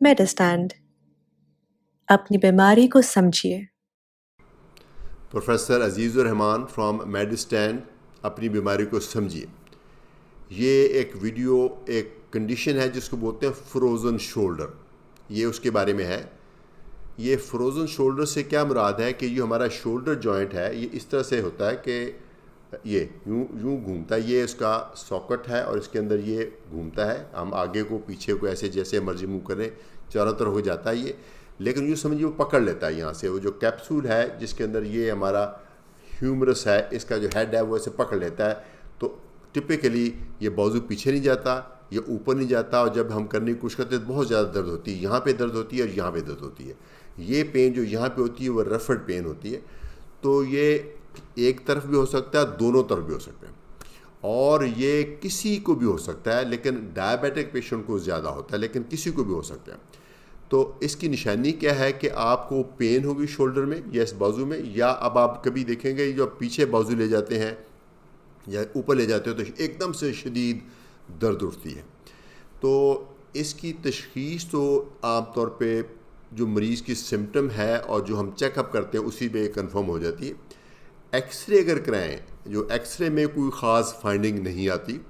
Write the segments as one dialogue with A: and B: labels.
A: मेडिस्टैंड अपनी बीमारी को समझिए।
B: प्रोफेसर अजीज़ुर रहमान फ्रॉम मेडिस्टैंड अपनी बीमारी को समझिए। ये एक वीडियो एक कंडीशन है जिसको बोलते हैं फ्रोज़न शोल्डर। ये उसके बारे में है। ये फ्रोज़न शोल्डर से क्या मुराद है कि जो हमारा शोल्डर जॉइंट है ये इस तरह से होता है कि ये यूं यूं घूमता है। ये उसका सॉकेट है और इसके अंदर ये घूमता है। हम आगे को पीछे को ऐसे जैसे मर्जी मूव करें चारों तरफ हो जाता है ये, लेकिन यूँ समझिए वो पकड़ लेता है यहाँ से। वो जो कैप्सूल है जिसके अंदर ये हमारा ह्यूमरस है, इसका जो हेड है वो ऐसे पकड़ लेता है। तो टिपिकली ये बाजू पीछे नहीं जाता, ये ऊपर नहीं जाता, और जब हम करने की कोशिश करते हैं तो बहुत ज़्यादा दर्द होती है। यहाँ पे दर्द होती है और यहाँ पे दर्द होती है। ये पेन जो यहाँ पे होती है वो रेफर्ड पेन होती है। तो ये एक तरफ भी हो सकता है, दोनों तरफ भी हो सकता है, और ये किसी को भी हो सकता है, लेकिन डायबिटिक पेशेंट को ज़्यादा होता है, लेकिन किसी को भी हो सकता है। तो इसकी निशानी क्या है कि आपको पेन होगी शोल्डर में या इस बाजू में, या अब आप कभी देखेंगे जो आप पीछे बाजू ले जाते हैं या ऊपर ले जाते हो तो एकदम से शदीद दर्द उठती है। तो इसकी तशख़ीस तो आमतौर पे जो मरीज़ की सिम्टम है और जो हम चेकअप करते हैं उसी पे कंफर्म हो जाती है। एक्सरे अगर कराएं, जो एक्सरे में कोई ख़ास फाइंडिंग नहीं आती।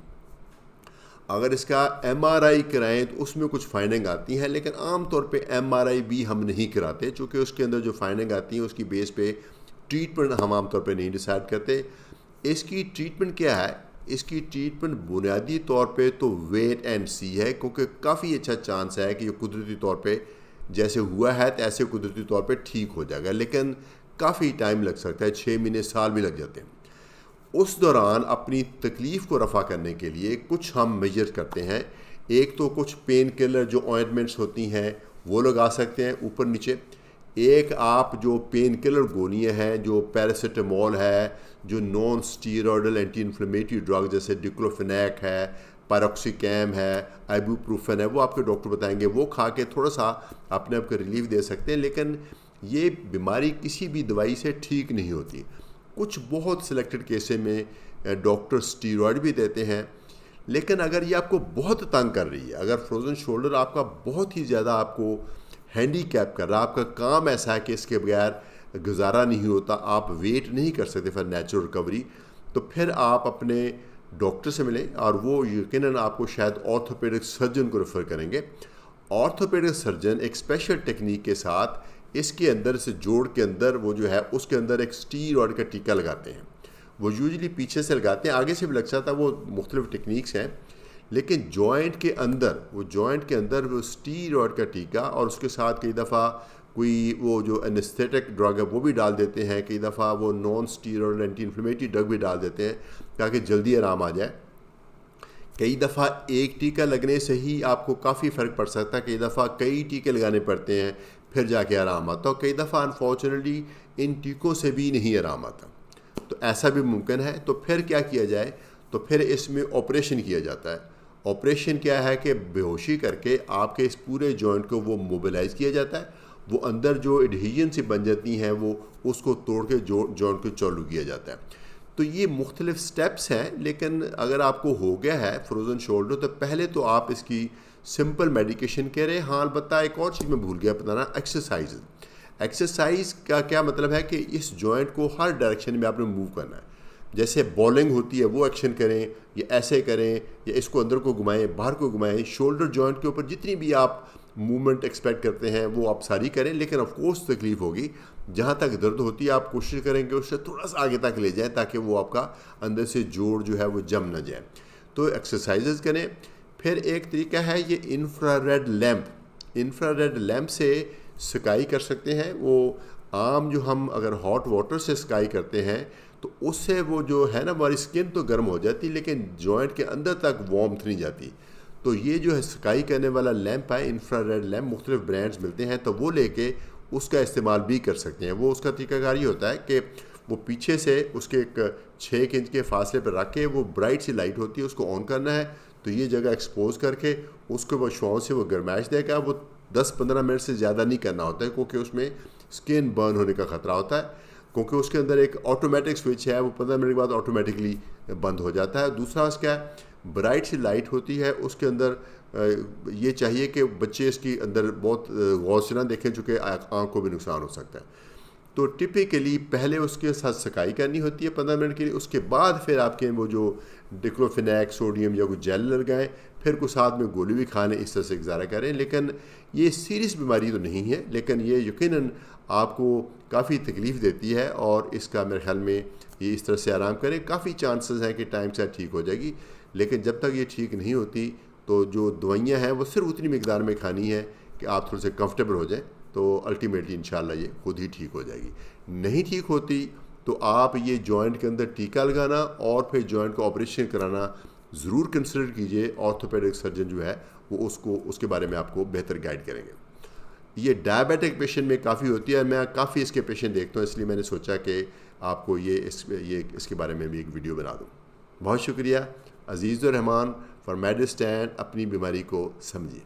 B: अगर इसका एमआरआई कराएं तो उसमें कुछ फाइंडिंग आती हैं, लेकिन आम तौर पे एमआरआई भी हम नहीं कराते, क्योंकि उसके अंदर जो फाइंडिंग आती है उसकी बेस पे ट्रीटमेंट हम आम तौर पे नहीं डिसाइड करते। इसकी ट्रीटमेंट क्या है? इसकी ट्रीटमेंट बुनियादी तौर पे तो वेट एंड सी है, क्योंकि काफ़ी अच्छा चांस है कि ये कुदरती तौर पे जैसे हुआ है तो ऐसे कुदरती तौर पे ठीक हो जाएगा, लेकिन काफ़ी टाइम लग सकता है, 6 महीने साल भी लग जाते हैं। उस दौरान अपनी तकलीफ़ को रफ़ा करने के लिए कुछ हम मेजर करते हैं। एक तो कुछ पेन किलर जो ऑइंटमेंट्स होती हैं वो लगा सकते हैं ऊपर नीचे। एक आप जो पेन किलर गोलियाँ हैं, जो पैरासीटामोल है, जो non steroidal anti inflammatory drug जैसे डिक्लोफेनेक है, पैरोक्सिकैम है, आइबुप्रोफेन है, वो आपके डॉक्टर बताएंगे। वो खा के थोड़ा सा अपने आप को रिलीफ दे सकते हैं, लेकिन ये बीमारी किसी भी दवाई से ठीक नहीं होती। कुछ बहुत सिलेक्टेड केसेस में डॉक्टर स्टीरॉयड भी देते हैं, लेकिन अगर ये आपको बहुत तंग कर रही है, अगर फ्रोज़न शोल्डर आपका बहुत ही ज़्यादा आपको हैंडीकैप कर रहा है, आपका काम ऐसा है कि इसके बगैर गुजारा नहीं होता, आप वेट नहीं कर सकते फॉर नेचुरल रिकवरी, तो फिर आप अपने डॉक्टर से मिलें और वो यकीनन आपको शायद ऑर्थोपेडिक सर्जन को रेफ़र करेंगे। ऑर्थोपेडिक सर्जन एक स्पेशल टेक्निक के साथ इसके अंदर से जोड़ के अंदर वो जो है उसके अंदर एक स्टीरॉयड का टीका लगाते हैं। वो यूजुअली पीछे से लगाते हैं, आगे से भी लग सकता है, वो मुख्तलिफ टेक्निक्स हैं, लेकिन जॉइंट के अंदर वो स्टीरॉयड का टीका, और उसके साथ कई दफ़ा कोई वो जो एनेस्थेटिक ड्रग है वो भी डाल देते हैं, कई दफ़ा वो non steroid anti inflammatory drug भी डाल देते हैं ताकि जल्दी आराम आ जाए। कई दफ़ा एक टीका लगने से ही आपको काफ़ी फ़र्क पड़ सकता है, कई दफ़ा कई टीके लगाने पड़ते हैं फिर जाके आराम आता, और कई दफ़ा अनफॉर्चुनेटली इन टीकों से भी नहीं आराम आता। तो ऐसा भी मुमकिन है। तो फिर क्या किया जाए? तो फिर इसमें ऑपरेशन किया जाता है। ऑपरेशन क्या है कि बेहोशी करके आपके इस पूरे जॉइंट को वो मोबिलाइज़ किया जाता है। वो अंदर जो एडहेजन से बन जाती हैं वो उसको तोड़ के जॉइंट को चालू किया जाता है। तो ये मुख्तलिफ स्टेप्स हैं, लेकिन अगर आपको हो गया है फ्रोज़न शोल्डर तो पहले तो आप इसकी सिंपल मेडिकेशन कह रहे हैं। हाँ, अलबत्ता एक और चीज़ मैं भूल गया बताना, एक्सरसाइज। एक्सरसाइज का क्या मतलब है कि इस जॉइंट को हर डायरेक्शन में आपने मूव करना है। जैसे बॉलिंग होती है वो एक्शन करें, या ऐसे करें, या इसको अंदर को घुमाएं, बाहर को घुमाएं। शोल्डर जॉइंट के ऊपर जितनी भी आप मूवमेंट एक्सपेक्ट करते हैं वो आप सारी करें, लेकिन ऑफ कोर्स तकलीफ़ होगी। जहाँ तक दर्द होती है आप कोशिश करेंगे उससे थोड़ा सा आगे तक ले जाएं ताकि वो आपका अंदर से जोड़ जो है वो जम ना जाए। तो एक्सरसाइजेज करें। फिर एक तरीका है ये इंफ्रारेड लैम्प से स्काई कर सकते हैं। वो आम जो हम अगर हॉट वाटर से स्काई करते हैं तो उससे वो जो है ना हमारी स्किन तो गर्म हो जाती, लेकिन जॉइंट के अंदर तक वार्मथ नहीं जाती। तो ये जो है स्काई करने वाला लैंप है, इंफ्रारेड लैंप, मुख्तलिफ ब्रांड्स मिलते हैं, तो वो लेके उसका इस्तेमाल भी कर सकते हैं। वो उसका तरीकाकार ये होता है कि वो पीछे से उसके एक 6 इंच के फासले पर रख के वो ब्राइट सी लाइट होती है उसको ऑन करना है, तो ये जगह एक्सपोज करके उसको वो शौं से वो गर्माइश देगा। वो 10-15 मिनट से ज़्यादा नहीं करना होता है, क्योंकि उसमें स्किन बर्न होने का ख़तरा होता है, क्योंकि उसके अंदर एक ऑटोमेटिक स्विच है, वो 15 मिनट के बाद ऑटोमेटिकली बंद हो जाता है। दूसरा उसका ब्राइट सी लाइट होती है, उसके अंदर ये चाहिए कि बच्चे इसके अंदर बहुत गौर से ना देखें, चूँकि आँख को भी नुकसान हो सकता है। तो टिपिकली पहले उसके साथ सकाई करनी होती है 15 मिनट के लिए, उसके बाद फिर आपके वो जो डिक्लोफेनैक सोडियम या कोई जेल लगाएं, फिर कुछ साथ में गोली भी खा लें, इस तरह से गुजारा करें। लेकिन ये सीरियस बीमारी तो नहीं है, लेकिन ये यकीनन आपको काफ़ी तकलीफ़ देती है, और इसका मेरे ख्याल में ये इस तरह से आराम करें, काफ़ी चांसेस हैं कि टाइम से ठीक हो जाएगी। लेकिन जब तक ये ठीक नहीं होती तो जो दवाइयाँ हैं वो सिर्फ उतनी मिकदार में खानी है कि आप थोड़े से कंफर्टेबल हो जाएं, तो अल्टीमेटली इंशाल्लाह ये खुद ही ठीक हो जाएगी। नहीं ठीक होती तो आप ये जॉइंट के अंदर टीका लगाना और फिर जॉइंट का ऑपरेशन कराना ज़रूर कंसिडर कीजिए। ऑर्थोपेडिक सर्जन जो है वो उसके बारे में आपको बेहतर गाइड करेंगे। ये डायबिटिक पेशेंट में काफ़ी होती है, मैं काफ़ी इसके पेशेंट देखता हूँ, इसलिए मैंने सोचा कि आपको इसके बारे में भी एक वीडियो बना दूँ। बहुत शुक्रिया। अजीज़ुर रहमान फॉर मेडिस्टैन, अपनी बीमारी को समझिए।